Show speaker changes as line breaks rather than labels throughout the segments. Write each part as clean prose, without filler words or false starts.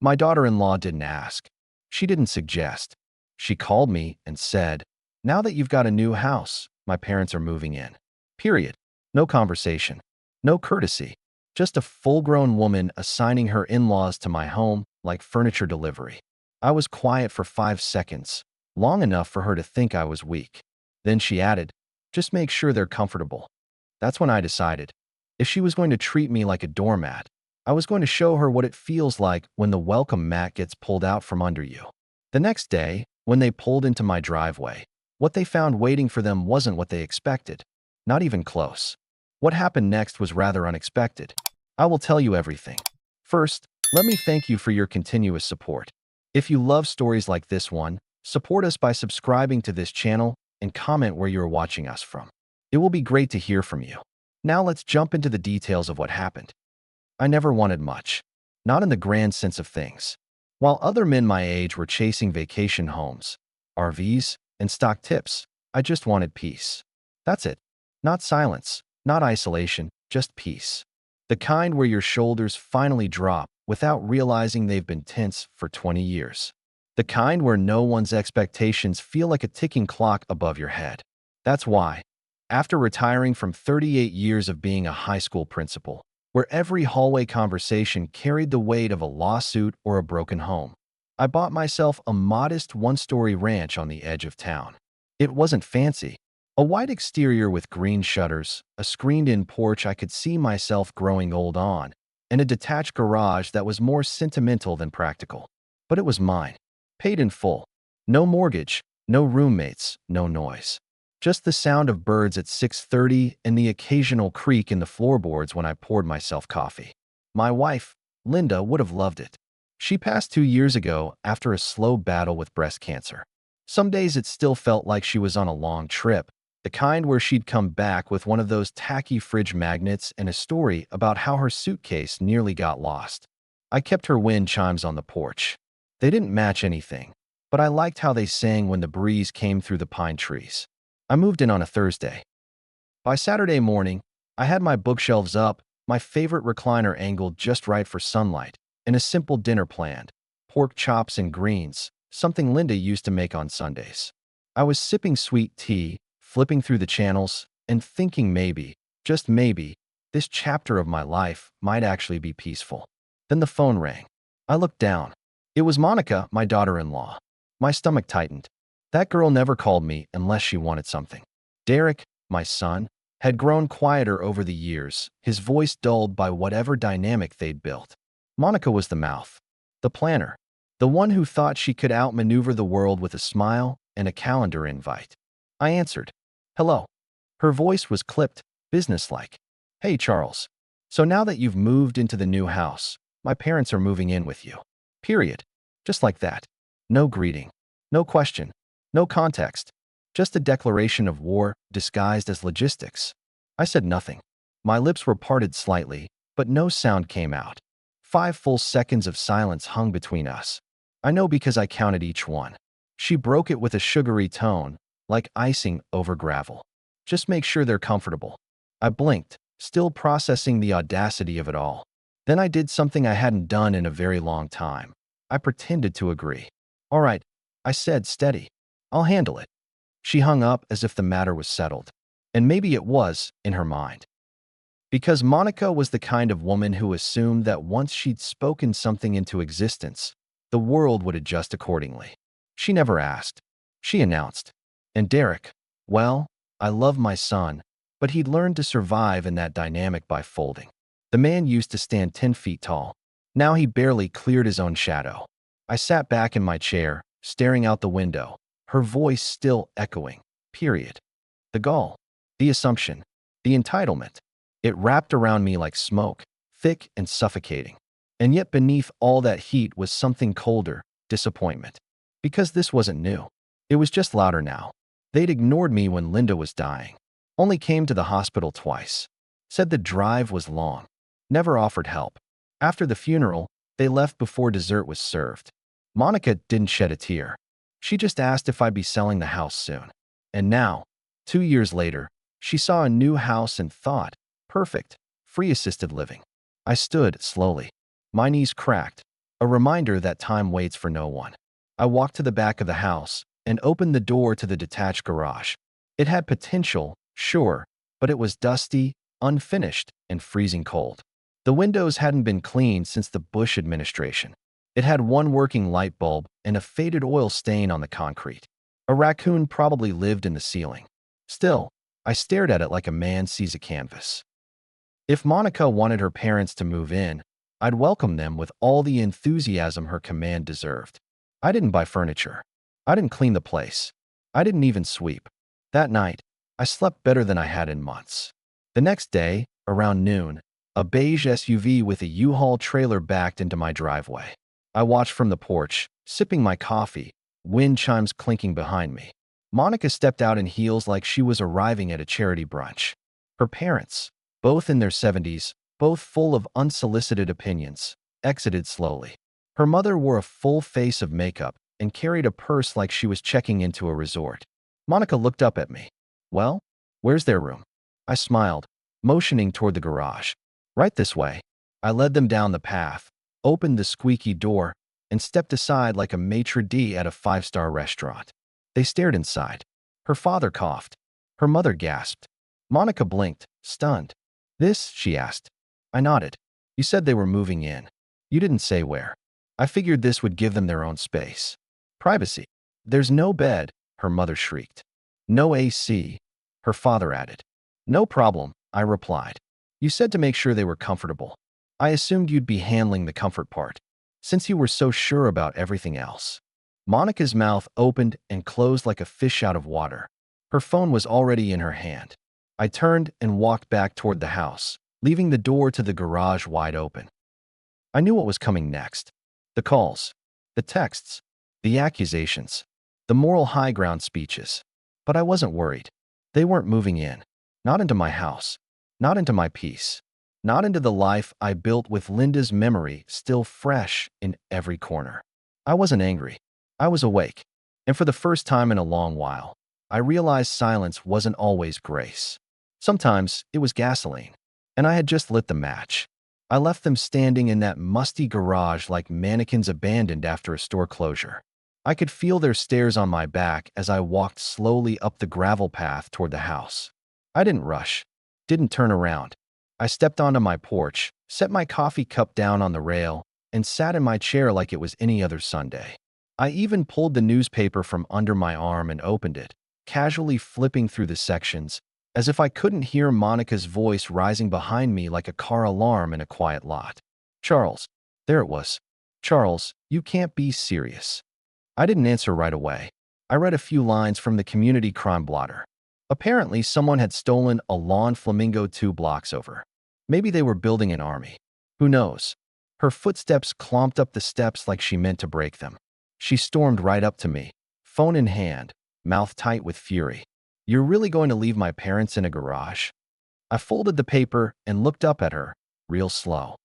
My daughter-in-law didn't ask. She didn't suggest. She called me and said, "Now that you've got a new house, my parents are moving in." Period. No conversation. No courtesy. Just a full-grown woman assigning her in-laws to my home like furniture delivery. I was quiet for 5 seconds, long enough for her to think I was weak. Then she added, "Just make sure they're comfortable." That's when I decided, if she was going to treat me like a doormat, I was going to show her what it feels like when the welcome mat gets pulled out from under you. The next day, when they pulled into my driveway, what they found waiting for them wasn't what they expected. Not even close. What happened next was rather unexpected. I will tell you everything. First, let me thank you for your continuous support. If you love stories like this one, support us by subscribing to this channel and comment where you are watching us from. It will be great to hear from you. Now let's jump into the details of what happened. I never wanted much. Not in the grand sense of things. While other men my age were chasing vacation homes, RVs, and stock tips, I just wanted peace. That's it. Not silence, not isolation, just peace. The kind where your shoulders finally drop without realizing they've been tense for 20 years. The kind where no one's expectations feel like a ticking clock above your head. That's why, after retiring from 38 years of being a high school principal, where every hallway conversation carried the weight of a lawsuit or a broken home, I bought myself a modest one-story ranch on the edge of town. It wasn't fancy. A white exterior with green shutters, a screened-in porch I could see myself growing old on, and a detached garage that was more sentimental than practical. But it was mine. Paid in full. No mortgage, no roommates, no noise. Just the sound of birds at 6:30 and the occasional creak in the floorboards when I poured myself coffee. My wife, Linda, would have loved it. She passed 2 years ago after a slow battle with breast cancer. Some days it still felt like she was on a long trip, the kind where she'd come back with one of those tacky fridge magnets and a story about how her suitcase nearly got lost. I kept her wind chimes on the porch. They didn't match anything, but I liked how they sang when the breeze came through the pine trees. I moved in on a Thursday. By Saturday morning, I had my bookshelves up, my favorite recliner angled just right for sunlight, and a simple dinner planned: pork chops and greens, something Linda used to make on Sundays. I was sipping sweet tea, flipping through the channels, and thinking maybe, just maybe, this chapter of my life might actually be peaceful. Then the phone rang. I looked down. It was Monica, my daughter-in-law. My stomach tightened. That girl never called me unless she wanted something. Derek, my son, had grown quieter over the years, his voice dulled by whatever dynamic they'd built. Monica was the mouth, the planner, the one who thought she could outmaneuver the world with a smile and a calendar invite. I answered. "Hello." Her voice was clipped, businesslike. "Hey, Charles. So now that you've moved into the new house, my parents are moving in with you." Period. Just like that. No greeting. No question. No context. Just a declaration of war disguised as logistics. I said nothing. My lips were parted slightly, but no sound came out. 5 full seconds of silence hung between us. I know because I counted each one. She broke it with a sugary tone, like icing over gravel. "Just make sure they're comfortable." I blinked, still processing the audacity of it all. Then I did something I hadn't done in a very long time. I pretended to agree. "All right," I said, steady. "I'll handle it." She hung up as if the matter was settled. And maybe it was, in her mind. Because Monica was the kind of woman who assumed that once she'd spoken something into existence, the world would adjust accordingly. She never asked. She announced. And Derek, well, I love my son, but he'd learned to survive in that dynamic by folding. The man used to stand 10 feet tall. Now he barely cleared his own shadow. I sat back in my chair, staring out the window, her voice still echoing. Period. The gall, the assumption, the entitlement. It wrapped around me like smoke, thick and suffocating. And yet beneath all that heat was something colder: disappointment. Because this wasn't new. It was just louder now. They'd ignored me when Linda was dying. Only came to the hospital twice. Said the drive was long. Never offered help. After the funeral, they left before dessert was served. Monica didn't shed a tear. She just asked if I'd be selling the house soon. And now, 2 years later, she saw a new house and thought, perfect, free assisted living. I stood slowly. My knees cracked. a reminder that time waits for no one. I walked to the back of the house and opened the door to the detached garage. It had potential, sure, but it was dusty, unfinished, and freezing cold. The windows hadn't been cleaned since the Bush administration. It had one working light bulb and a faded oil stain on the concrete. A raccoon probably lived in the ceiling. Still, I stared at it like a man sees a canvas. If Monica wanted her parents to move in, I'd welcome them with all the enthusiasm her command deserved. I didn't buy furniture. I didn't clean the place. I didn't even sweep. That night, I slept better than I had in months. The next day, around noon, a beige SUV with a U-Haul trailer backed into my driveway. I watched from the porch, sipping my coffee, wind chimes clinking behind me. Monica stepped out in heels like she was arriving at a charity brunch. Her parents, both in their 70s, both full of unsolicited opinions, exited slowly. Her mother wore a full face of makeup and carried a purse like she was checking into a resort. Monica looked up at me. "Well, where's their room?" I smiled, motioning toward the garage. "Right this way." I led them down the path, opened the squeaky door, and stepped aside like a maitre d' at a five-star restaurant. They stared inside. Her father coughed. Her mother gasped. Monica blinked, stunned. "This?" she asked. I nodded. "You said they were moving in. You didn't say where. I figured this would give them their own space. Privacy." "There's no bed," her mother shrieked. "No AC," her father added. "No problem," I replied. "You said to make sure they were comfortable. I assumed you'd be handling the comfort part, since you were so sure about everything else." Monica's mouth opened and closed like a fish out of water. Her phone was already in her hand. I turned and walked back toward the house, leaving the door to the garage wide open. I knew what was coming next. The calls, the texts, the accusations, the moral high ground speeches. But I wasn't worried. They weren't moving in. Not into my house. Not into my peace. Not into the life I built with Linda's memory still fresh in every corner. I wasn't angry. I was awake. And for the first time in a long while, I realized silence wasn't always grace. Sometimes it was gasoline. And I had just lit the match. I left them standing in that musty garage like mannequins abandoned after a store closure. I could feel their stares on my back as I walked slowly up the gravel path toward the house. I didn't rush, didn't turn around. I stepped onto my porch, set my coffee cup down on the rail, and sat in my chair like it was any other Sunday. I even pulled the newspaper from under my arm and opened it, casually flipping through the sections, as if I couldn't hear Monica's voice rising behind me like a car alarm in a quiet lot. "Charles." There it was. "Charles, you can't be serious." I didn't answer right away. I read a few lines from the community crime blotter. Apparently, someone had stolen a lawn flamingo 2 blocks over. Maybe they were building an army. Who knows? Her footsteps clomped up the steps like she meant to break them. She stormed right up to me, phone in hand, mouth tight with fury. "You're really going to leave my parents in a garage?" I folded the paper and looked up at her, real slow.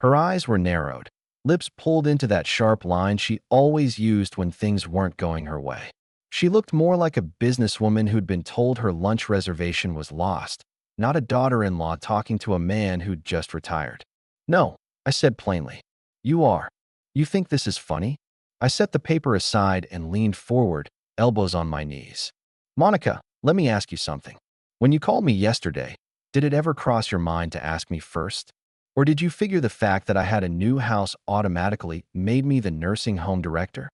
Her eyes were narrowed, lips pulled into that sharp line she always used when things weren't going her way. She looked more like a businesswoman who'd been told her lunch reservation was lost, not a daughter-in-law talking to a man who'd just retired. "No," I said plainly. "You are. You think this is funny?" I set the paper aside and leaned forward, elbows on my knees. "Monica, let me ask you something. When you called me yesterday, did it ever cross your mind to ask me first? Or did you figure the fact that I had a new house automatically made me the nursing home director?"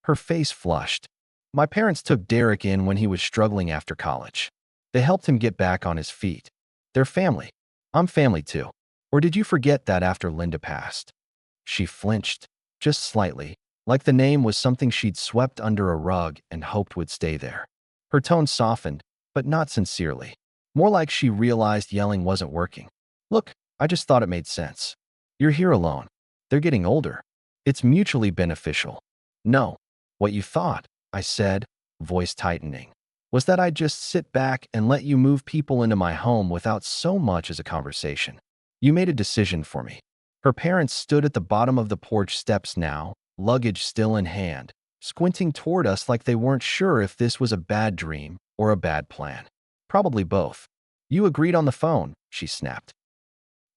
Her face flushed. "My parents took Derek in when he was struggling after college. They helped him get back on his feet. They're family. I'm family too. Or did you forget that after Linda passed?" She flinched, just slightly, like the name was something she'd swept under a rug and hoped would stay there. Her tone softened, but not sincerely. More like she realized yelling wasn't working. "Look, I just thought it made sense. You're here alone. They're getting older. It's mutually beneficial." "No, what you thought," I said, voice tightening, "was that I'd just sit back and let you move people into my home without so much as a conversation. You made a decision for me." Her parents stood at the bottom of the porch steps now, luggage still in hand, squinting toward us like they weren't sure if this was a bad dream or a bad plan. "Probably both." "You agreed on the phone," she snapped.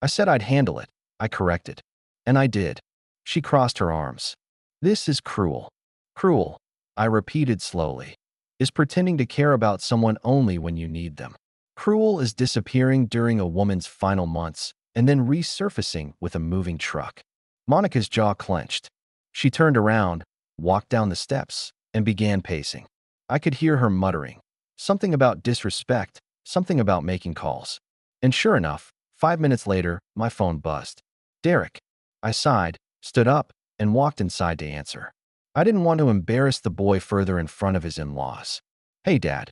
"I said I'd handle it," I corrected. "And I did. She crossed her arms. This is cruel. Cruel, I repeated slowly, is pretending to care about someone only when you need them. Cruel is disappearing during a woman's final months and then resurfacing with a moving truck. Monica's jaw clenched. She turned around, walked down the steps, and began pacing. I could hear her muttering, something about disrespect, something about making calls. And sure enough, 5 minutes later, my phone buzzed. Derek. I sighed, stood up, and walked inside to answer. I didn't want to embarrass the boy further in front of his in-laws. Hey, Dad.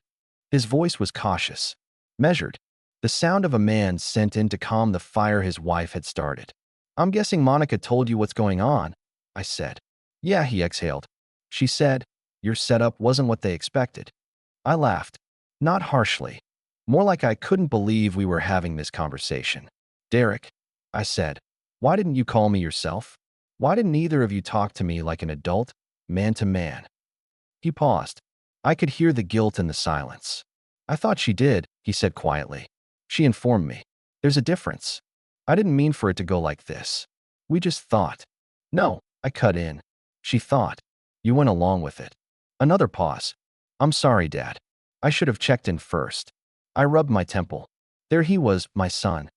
His voice was cautious, measured, the sound of a man sent in to calm the fire his wife had started. I'm guessing Monica told you what's going on, I said. Yeah, he exhaled. She said, your setup wasn't what they expected. I laughed, not harshly, more like I couldn't believe we were having this conversation. Derek, I said, why didn't you call me yourself? Why didn't either of you talk to me like an adult, man to man? He paused. I could hear the guilt in the silence. I thought she did, he said quietly. She informed me. There's a difference. I didn't mean for it to go like this. We just thought. No, I cut in. She thought. You went along with it. Another pause. I'm sorry, Dad. I should have checked in first. I rubbed my temple. There he was, my son.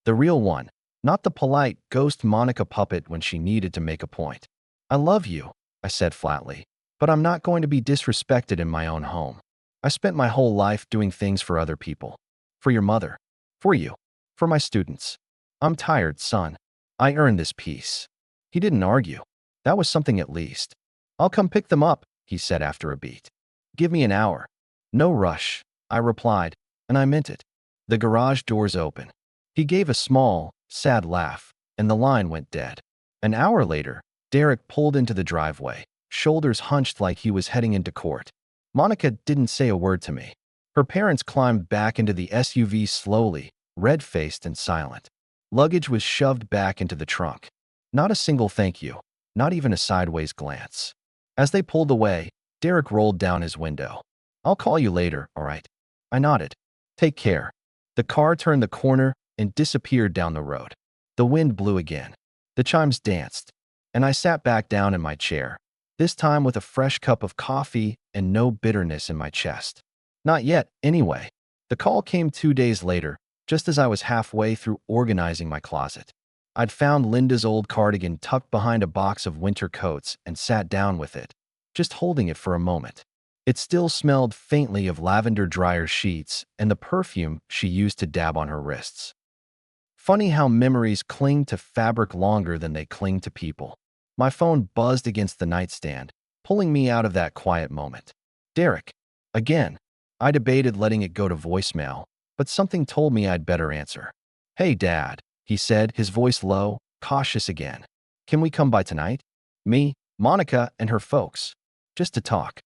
The real one, not the polite ghost Monica puppet when she needed to make a point. I love you, I said flatly, but I'm not going to be disrespected in my own home. I spent my whole life doing things for other people. For your mother. For you. For my students. I'm tired, son. I earned this peace. He didn't argue. That was something at least. I'll come pick them up, he said after a beat. Give me an hour. No rush, I replied, and I meant it. The garage doors open. He gave a small, sad laugh, and the line went dead. An hour later, Derek pulled into the driveway, shoulders hunched like he was heading into court. Monica didn't say a word to me. Her parents climbed back into the SUV slowly, red-faced and silent. Luggage was shoved back into the trunk. Not a single thank you, not even a sideways glance. As they pulled away, Derek rolled down his window. I'll call you later, all right? I nodded. Take care. The car turned the corner and disappeared down the road. The wind blew again. The chimes danced, and I sat back down in my chair, this time with a fresh cup of coffee and no bitterness in my chest. Not yet, anyway. The call came 2 days later, just as I was halfway through organizing my closet. I'd found Linda's old cardigan tucked behind a box of winter coats and sat down with it, just holding it for a moment. It still smelled faintly of lavender dryer sheets and the perfume she used to dab on her wrists. Funny how memories cling to fabric longer than they cling to people. My phone buzzed against the nightstand, pulling me out of that quiet moment. Derek. Again. I debated letting it go to voicemail, but something told me I'd better answer. Hey, Dad, he said, his voice low, cautious again. Can we come by tonight? Me, Monica, and her folks. Just to talk.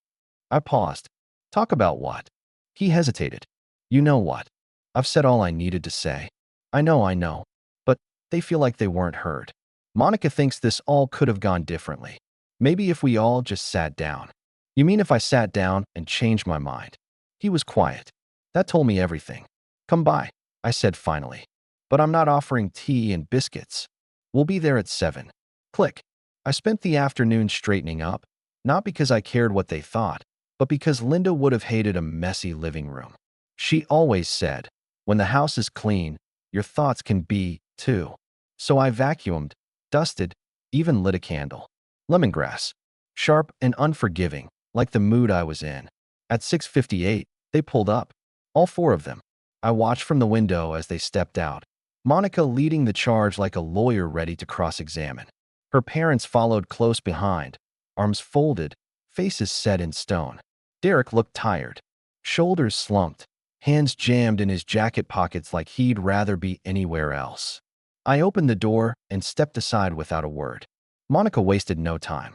I paused. Talk about what? He hesitated. You know what? I've said all I needed to say. I know. But they feel like they weren't heard. Monica thinks this all could have gone differently. Maybe if we all just sat down. You mean if I sat down and changed my mind? He was quiet. That told me everything. Come by, I said finally. But I'm not offering tea and biscuits. We'll be there at 7. Click. I spent the afternoon straightening up, not because I cared what they thought, but because Linda would have hated a messy living room. She always said, when the house is clean, your thoughts can be, too. So I vacuumed, dusted, even lit a candle. Lemongrass. Sharp and unforgiving, like the mood I was in. At 6:58, they pulled up. All 4 of them. I watched from the window as they stepped out. Monica leading the charge like a lawyer ready to cross-examine. Her parents followed close behind, arms folded, faces set in stone. Derek looked tired. Shoulders slumped, hands jammed in his jacket pockets like he'd rather be anywhere else. I opened the door and stepped aside without a word. Monica wasted no time.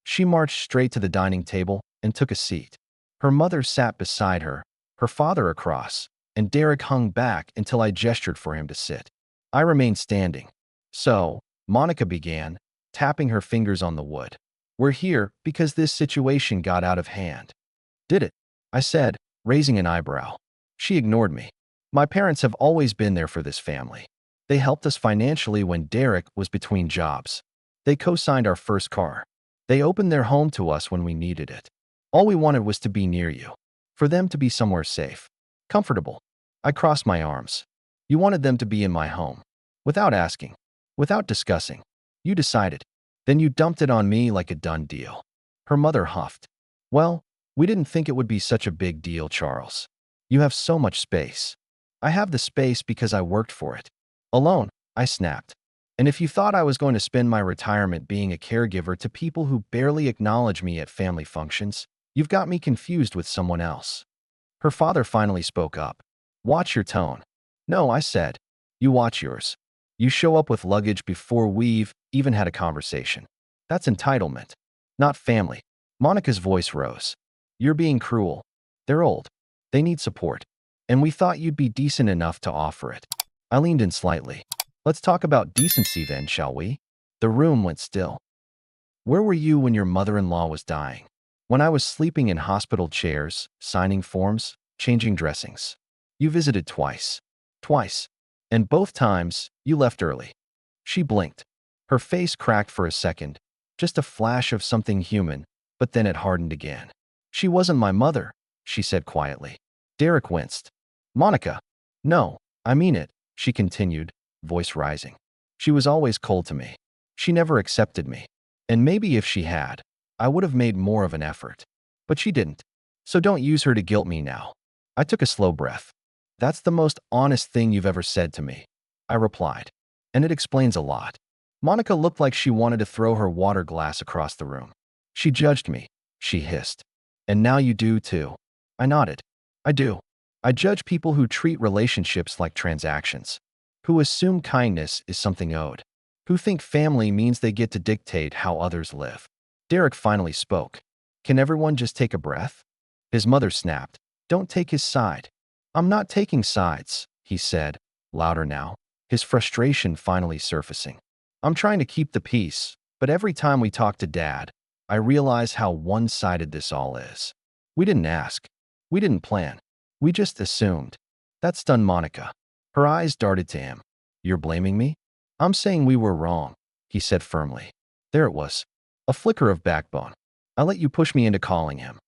She marched straight to the dining table and took a seat. Her mother sat beside her, her father across, and Derek hung back until I gestured for him to sit. I remained standing. So, Monica began, tapping her fingers on the wood. We're here because this situation got out of hand. Did it? I said, raising an eyebrow. She ignored me. My parents have always been there for this family. They helped us financially when Derek was between jobs. They co-signed our first car. They opened their home to us when we needed it. All we wanted was to be near you, for them to be somewhere safe, comfortable. I crossed my arms. You wanted them to be in my home. Without asking, without discussing. You decided. Then you dumped it on me like a done deal. Her mother huffed. Well, we didn't think it would be such a big deal, Charles. You have so much space. I have the space because I worked for it. Alone, I snapped. And if you thought I was going to spend my retirement being a caregiver to people who barely acknowledge me at family functions, you've got me confused with someone else. Her father finally spoke up. Watch your tone. No, I said. You watch yours. You show up with luggage before we've even had a conversation. That's entitlement, not family. Monica's voice rose. You're being cruel. They're old. They need support. And we thought you'd be decent enough to offer it. I leaned in slightly. Let's talk about decency then, shall we? The room went still. Where were you when your mother-in-law was dying? When I was sleeping in hospital chairs, signing forms, changing dressings. You visited twice. Twice. And both times, you left early. She blinked. Her face cracked for a second, just a flash of something human, but then it hardened again. She wasn't my mother, she said quietly. Derek winced. Monica. No, I mean it, she continued, voice rising. She was always cold to me. She never accepted me. And maybe if she had, I would have made more of an effort. But she didn't. So don't use her to guilt me now. I took a slow breath. That's the most honest thing you've ever said to me, I replied. And it explains a lot. Monica looked like she wanted to throw her water glass across the room. She judged me, she hissed. And now you do too. I nodded. I do. I judge people who treat relationships like transactions, who assume kindness is something owed, who think family means they get to dictate how others live. Derek finally spoke. Can everyone just take a breath? His mother snapped. Don't take his side. I'm not taking sides, he said, louder now, his frustration finally surfacing. I'm trying to keep the peace, but every time we talk to Dad, I realize how one-sided this all is. We didn't ask. We didn't plan. We just assumed. That stunned Monica. Her eyes darted to him. You're blaming me? I'm saying we were wrong, he said firmly. There it was. A flicker of backbone. I let you push me into calling him.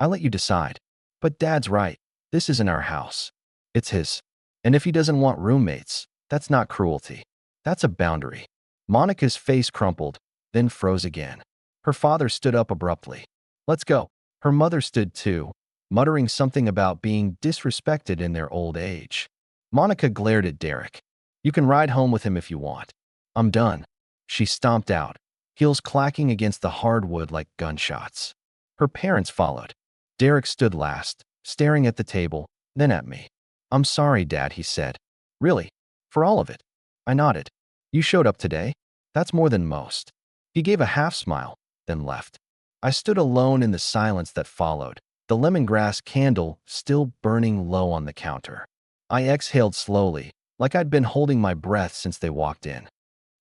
I let you decide. But Dad's right. This isn't our house. It's his. And if he doesn't want roommates, that's not cruelty. That's a boundary. Monica's face crumpled, then froze again. Her father stood up abruptly. Let's go. Her mother stood too, muttering something about being disrespected in their old age. Monica glared at Derek. You can ride home with him if you want. I'm done. She stomped out, heels clacking against the hardwood like gunshots. Her parents followed. Derek stood last, staring at the table, then at me. I'm sorry, Dad, he said. Really? For all of it? I nodded. You showed up today? That's more than most. He gave a half smile, then left. I stood alone in the silence that followed, the lemongrass candle still burning low on the counter. I exhaled slowly, like I'd been holding my breath since they walked in.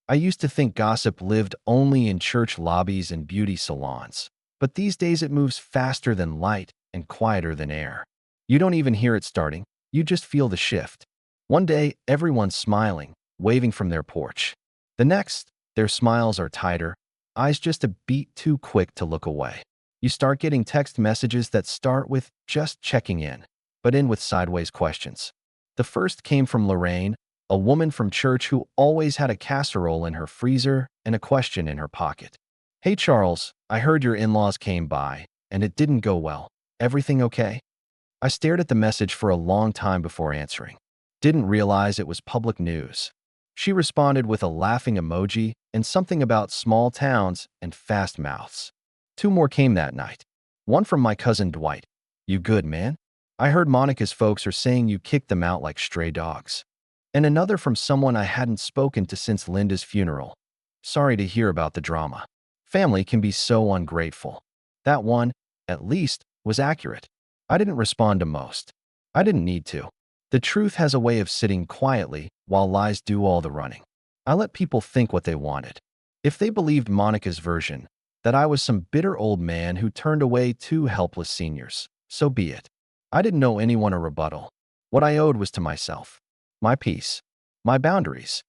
I used to think gossip lived only in church lobbies and beauty salons, but these days it moves faster than light and quieter than air. You don't even hear it starting, you just feel the shift. One day, everyone's smiling, waving from their porch. The next, their smiles are tighter, eyes just a beat too quick to look away. You start getting text messages that start with just checking in, but end with sideways questions. The first came from Lorraine, a woman from church who always had a casserole in her freezer and a question in her pocket. Hey Charles, I heard your in-laws came by, and it didn't go well. Everything okay? I stared at the message for a long time before answering. Didn't realize it was public news. She responded with a laughing emoji and something about small towns and fast mouths. 2 more came that night. One from my cousin Dwight. You good, man? I heard Monica's folks are saying you kicked them out like stray dogs. And another from someone I hadn't spoken to since Linda's funeral. Sorry to hear about the drama. Family can be so ungrateful. That one, at least, was accurate. I didn't respond to most. I didn't need to. The truth has a way of sitting quietly while lies do all the running. I let people think what they wanted. If they believed Monica's version, that I was some bitter old man who turned away 2 helpless seniors, so be it. I didn't owe anyone a rebuttal. What I owed was to myself. My peace. My boundaries.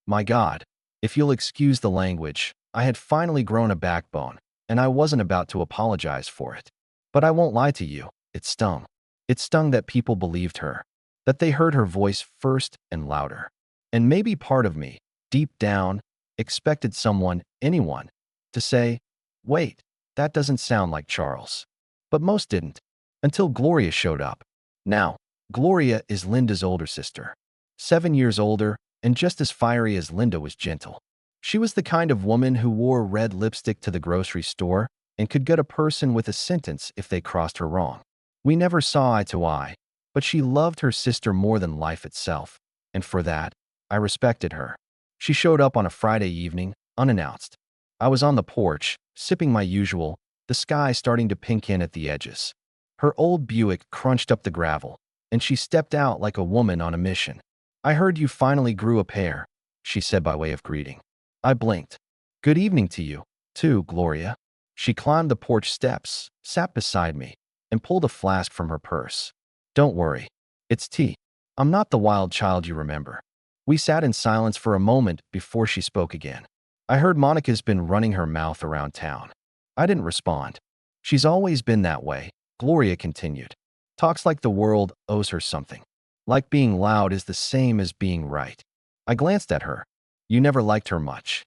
My God. If you'll excuse the language, I had finally grown a backbone, and I wasn't about to apologize for it. But I won't lie to you, it stung. It stung that people believed her, that they heard her voice first and louder. And maybe part of me, deep down, expected someone, anyone, to say, wait, that doesn't sound like Charles. But most didn't, until Gloria showed up. Now, Gloria is Linda's older sister, 7 years older, and just as fiery as Linda was gentle. She was the kind of woman who wore red lipstick to the grocery store and could get a person with a sentence if they crossed her wrong. We never saw eye to eye, but she loved her sister more than life itself, and for that, I respected her. She showed up on a Friday evening, unannounced. I was on the porch, sipping my usual, the sky starting to pink in at the edges. Her old Buick crunched up the gravel, and she stepped out like a woman on a mission. "I heard you finally grew a pair," she said by way of greeting. I blinked. "Good evening to you, too, Gloria." She climbed the porch steps, sat beside me, and pulled a flask from her purse. "Don't worry. It's tea. I'm not the wild child you remember." We sat in silence for a moment before she spoke again. "I heard Monica's been running her mouth around town." I didn't respond. "She's always been that way," Gloria continued. "Talks like the world owes her something. Like being loud is the same as being right." I glanced at her. "You never liked her much."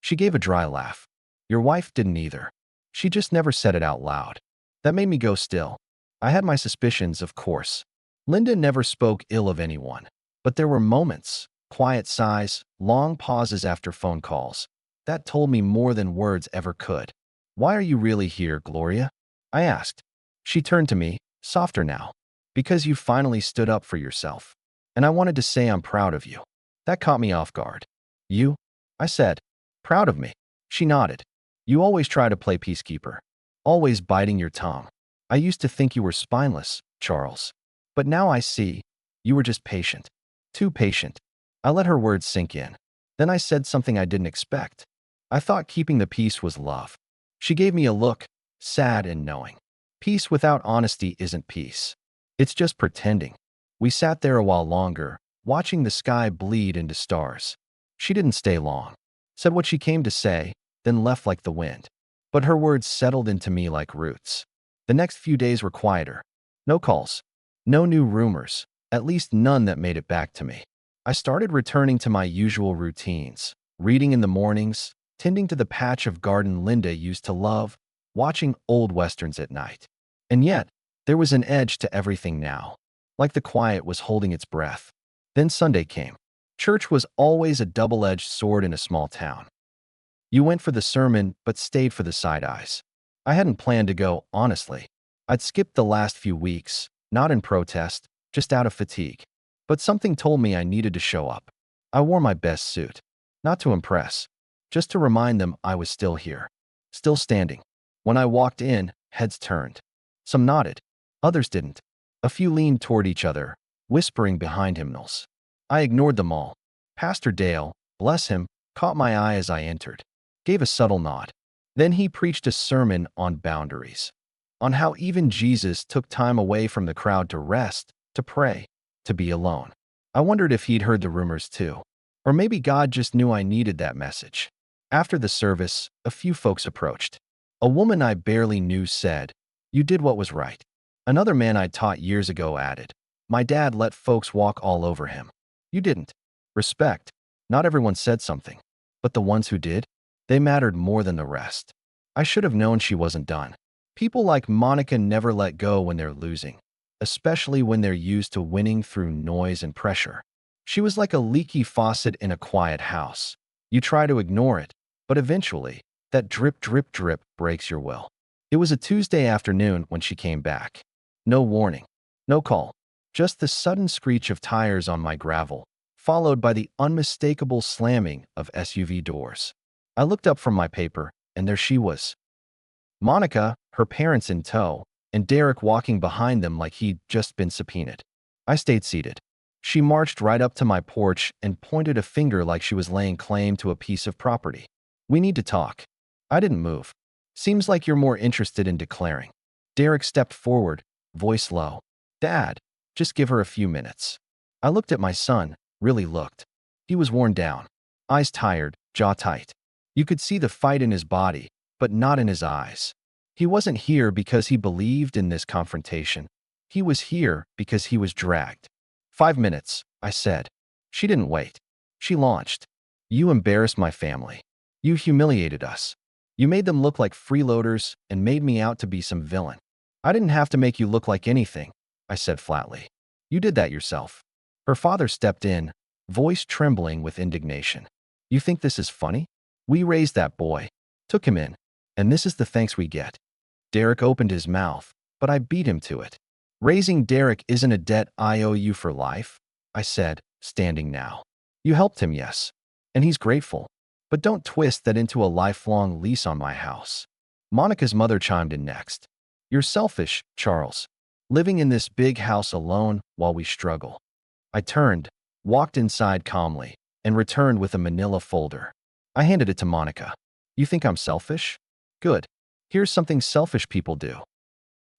She gave a dry laugh. "Your wife didn't either. She just never said it out loud." That made me go still. I had my suspicions, of course. Linda never spoke ill of anyone. But there were moments, quiet sighs, long pauses after phone calls, that told me more than words ever could. "Why are you really here, Gloria?" I asked. She turned to me, softer now. "Because you finally stood up for yourself. And I wanted to say I'm proud of you." That caught me off guard. "You?" I said. "Proud of me?" She nodded. "You always try to play peacekeeper. Always biting your tongue. I used to think you were spineless, Charles. But now I see. You were just patient. Too patient." I let her words sink in. Then I said something I didn't expect. "I thought keeping the peace was love." She gave me a look, sad and knowing. Peace without honesty isn't peace. It's just pretending. We sat there a while longer, watching the sky bleed into stars. She didn't stay long. Said what she came to say, then left like the wind. But her words settled into me like roots. The next few days were quieter. No calls. No new rumors. At least none that made it back to me. I started returning to my usual routines. Reading in the mornings, tending to the patch of garden Linda used to love, watching old westerns at night. And yet, there was an edge to everything now. Like the quiet was holding its breath. Then Sunday came. Church was always a double-edged sword in a small town. You went for the sermon, but stayed for the side eyes. I hadn't planned to go, honestly. I'd skipped the last few weeks, not in protest, just out of fatigue. But something told me I needed to show up. I wore my best suit. Not to impress, just to remind them I was still here. Still standing. When I walked in, heads turned. Some nodded. Others didn't. A few leaned toward each other, whispering behind hymnals. I ignored them all. Pastor Dale, bless him, caught my eye as I entered. Gave a subtle nod. Then he preached a sermon on boundaries. On how even Jesus took time away from the crowd to rest, to pray, to be alone. I wondered if he'd heard the rumors too. Or maybe God just knew I needed that message. After the service, a few folks approached. A woman I barely knew said, "You did what was right." Another man I'd taught years ago added, "My dad let folks walk all over him." You didn't. Respect. Not everyone said something. But the ones who did, they mattered more than the rest. I should have known she wasn't done. People like Monica never let go when they're losing, especially when they're used to winning through noise and pressure. She was like a leaky faucet in a quiet house. You try to ignore it, but eventually, that drip, drip, drip breaks your will. It was a Tuesday afternoon when she came back. No warning. No call. Just the sudden screech of tires on my gravel, followed by the unmistakable slamming of SUV doors. I looked up from my paper, and there she was. Monica, her parents in tow, and Derek walking behind them like he'd just been subpoenaed. I stayed seated. She marched right up to my porch and pointed a finger like she was laying claim to a piece of property. "We need to talk." I didn't move. "Seems like you're more interested in declaring." Derek stepped forward, voice low. "Dad, just give her a few minutes." I looked at my son, really looked. He was worn down. Eyes tired, jaw tight. You could see the fight in his body, but not in his eyes. He wasn't here because he believed in this confrontation. He was here because he was dragged. 5 minutes, I said. She didn't wait. She launched. You embarrassed my family. You humiliated us. You made them look like freeloaders and made me out to be some villain. I didn't have to make you look like anything, I said flatly. You did that yourself. Her father stepped in, voice trembling with indignation. You think this is funny? We raised that boy, took him in, and this is the thanks we get. Derek opened his mouth, but I beat him to it. Raising Derek isn't a debt I owe you for life, I said, standing now. You helped him, yes, and he's grateful, but don't twist that into a lifelong lease on my house. Monica's mother chimed in next. You're selfish, Charles, living in this big house alone while we struggle. I turned, walked inside calmly, and returned with a manila folder. I handed it to Monica. You think I'm selfish? Good. Here's something selfish people do.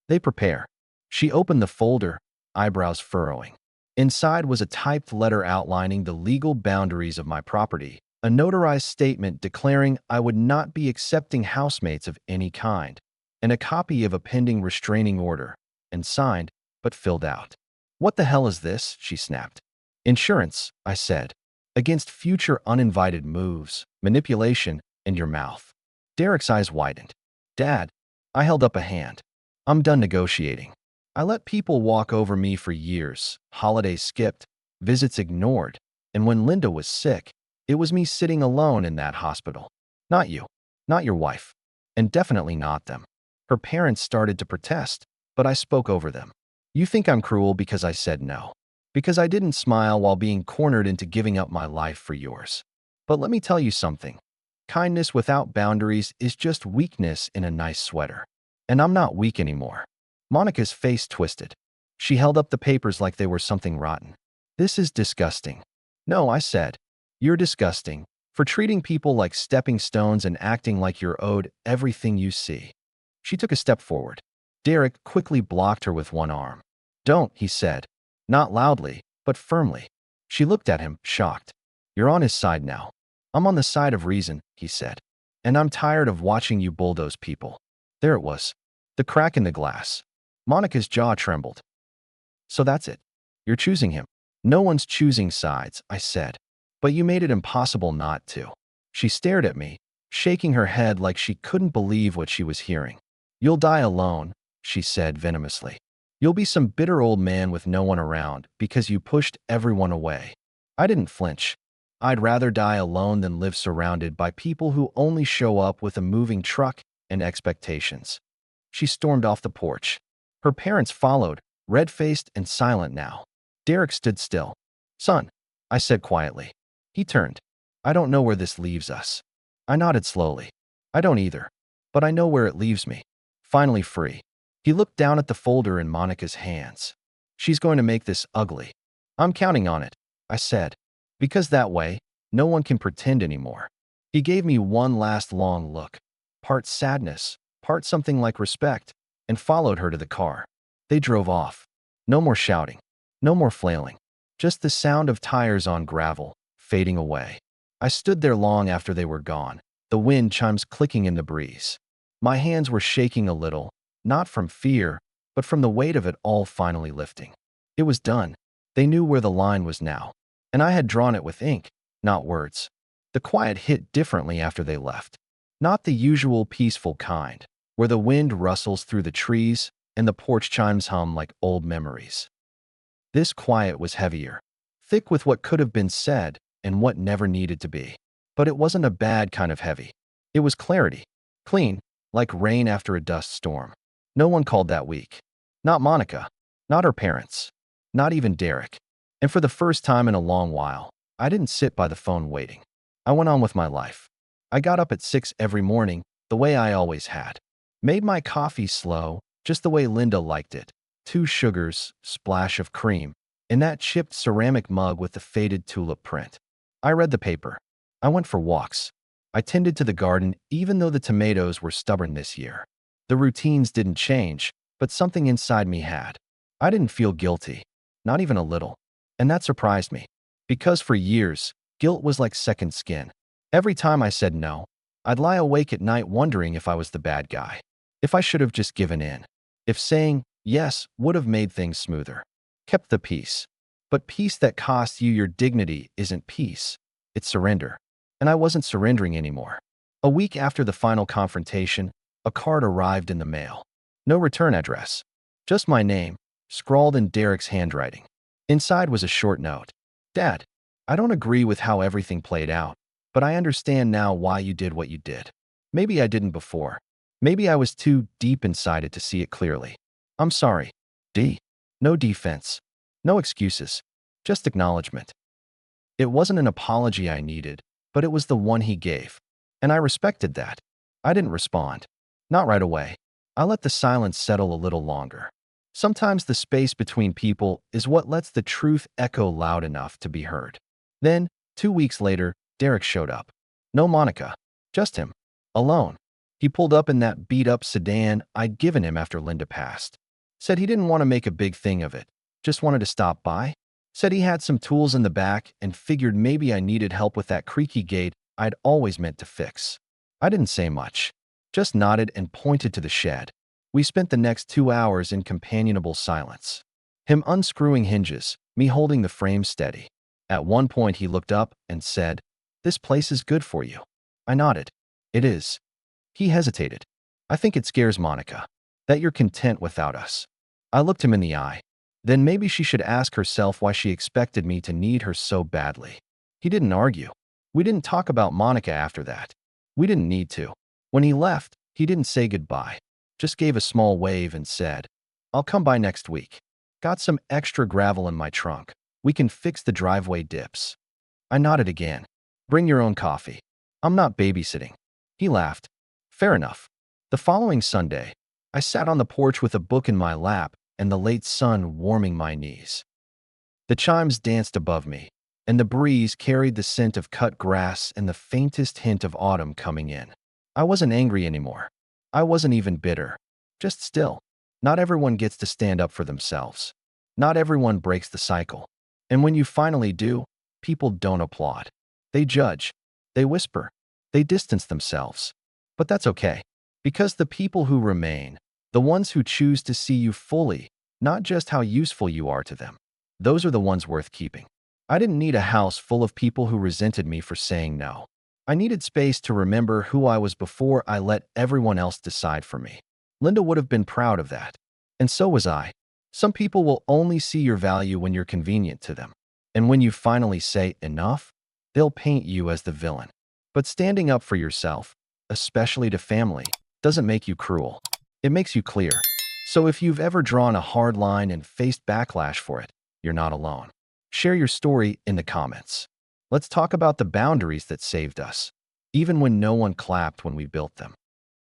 They prepare. She opened the folder, eyebrows furrowing. Inside was a typed letter outlining the legal boundaries of my property, a notarized statement declaring I would not be accepting housemates of any kind, and a copy of a pending restraining order, and signed, but filled out. What the hell is this? She snapped. Insurance, I said, against future uninvited moves, manipulation, and your mouth. Derek's eyes widened. Dad, I held up a hand. I'm done negotiating. I let people walk over me for years, holidays skipped, visits ignored, and when Linda was sick, it was me sitting alone in that hospital. Not you, not your wife, and definitely not them. Her parents started to protest, but I spoke over them. You think I'm cruel because I said no, because I didn't smile while being cornered into giving up my life for yours. But let me tell you something. Kindness without boundaries is just weakness in a nice sweater. And I'm not weak anymore. Monica's face twisted. She held up the papers like they were something rotten. This is disgusting. No, I said. You're disgusting for treating people like stepping stones and acting like you're owed everything you see. She took a step forward. Derek quickly blocked her with one arm. Don't, he said. Not loudly, but firmly. She looked at him, shocked. You're on his side now. I'm on the side of reason, he said. And I'm tired of watching you bulldoze people. There it was. The crack in the glass. Monica's jaw trembled. So that's it. You're choosing him. No one's choosing sides, I said. But you made it impossible not to. She stared at me, shaking her head like she couldn't believe what she was hearing. You'll die alone, she said venomously. You'll be some bitter old man with no one around because you pushed everyone away. I didn't flinch. I'd rather die alone than live surrounded by people who only show up with a moving truck and expectations. She stormed off the porch. Her parents followed, red-faced and silent now. Derek stood still. Son, I said quietly. He turned. I don't know where this leaves us. I nodded slowly. I don't either. But I know where it leaves me. Finally free. He looked down at the folder in Monica's hands. She's going to make this ugly. I'm counting on it, I said. Because that way, no one can pretend anymore. He gave me one last long look. Part sadness, part something like respect, and followed her to the car. They drove off. No more shouting. No more flailing. Just the sound of tires on gravel, fading away. I stood there long after they were gone, the wind chimes clicking in the breeze. My hands were shaking a little, not from fear, but from the weight of it all finally lifting. It was done. They knew where the line was now, and I had drawn it with ink, not words. The quiet hit differently after they left. Not the usual peaceful kind, where the wind rustles through the trees and the porch chimes hum like old memories. This quiet was heavier, thick with what could have been said and what never needed to be. But it wasn't a bad kind of heavy. It was clarity, clean, like rain after a dust storm. No one called that weak. Not Monica, not her parents, not even Derek. And for the first time in a long while, I didn't sit by the phone waiting. I went on with my life. I got up at 6 every morning, the way I always had. Made my coffee slow, just the way Linda liked it. 2 sugars, splash of cream, in that chipped ceramic mug with the faded tulip print. I read the paper. I went for walks. I tended to the garden even though the tomatoes were stubborn this year. The routines didn't change, but something inside me had. I didn't feel guilty, not even a little. And that surprised me, because for years, Guilt was like second skin. Every time I said no, I'd lie awake at night wondering if I was the bad guy, if I should have just given in, if saying yes would have made things smoother. Kept the peace. But peace that costs you your dignity isn't peace, it's surrender. And I wasn't surrendering anymore. A week after the final confrontation, a card arrived in the mail. No return address. Just my name, scrawled in Derek's handwriting. Inside was a short note. Dad, I don't agree with how everything played out, but I understand now why you did what you did. Maybe I didn't before. Maybe I was too deep inside it to see it clearly. I'm sorry. D. No defense. No excuses. Just acknowledgement. It wasn't an apology I needed, but it was the one he gave. And I respected that. I didn't respond. Not right away. I let the silence settle a little longer. Sometimes the space between people is what lets the truth echo loud enough to be heard. Then, 2 weeks later, Derek showed up. No Monica. Just him. Alone. He pulled up in that beat-up sedan I'd given him after Linda passed. Said he didn't want to make a big thing of it. Just wanted to stop by. Said he had some tools in the back and figured maybe I needed help with that creaky gate I'd always meant to fix. I didn't say much. Just nodded and pointed to the shed. We spent the next 2 hours in companionable silence. Him unscrewing hinges, me holding the frame steady. At one point he looked up and said, "This place is good for you." I nodded. "It is." He hesitated. "I think it scares Monica. That you're content without us." I looked him in the eye. Then maybe she should ask herself why she expected me to need her so badly. He didn't argue. We didn't talk about Monica after that. We didn't need to. When he left, he didn't say goodbye. Just gave a small wave and said, "I'll come by next week. Got some extra gravel in my trunk. We can fix the driveway dips." I nodded again. "Bring your own coffee. I'm not babysitting." He laughed. "Fair enough." The following Sunday, I sat on the porch with a book in my lap and the late sun warming my knees. The chimes danced above me, and the breeze carried the scent of cut grass and the faintest hint of autumn coming in. I wasn't angry anymore. I wasn't even bitter. Just still. Not everyone gets to stand up for themselves. Not everyone breaks the cycle. And when you finally do, people don't applaud. They judge. They whisper. They distance themselves. But that's okay. Because the people who remain, the ones who choose to see you fully, not just how useful you are to them, those are the ones worth keeping. I didn't need a house full of people who resented me for saying no. I needed space to remember who I was before I let everyone else decide for me. Linda would have been proud of that. And so was I. Some people will only see your value when you're convenient to them. And when you finally say enough, they'll paint you as the villain. But standing up for yourself, especially to family, doesn't make you cruel. It makes you clear. So if you've ever drawn a hard line and faced backlash for it, you're not alone. Share your story in the comments. Let's talk about the boundaries that saved us, even when no one clapped when we built them.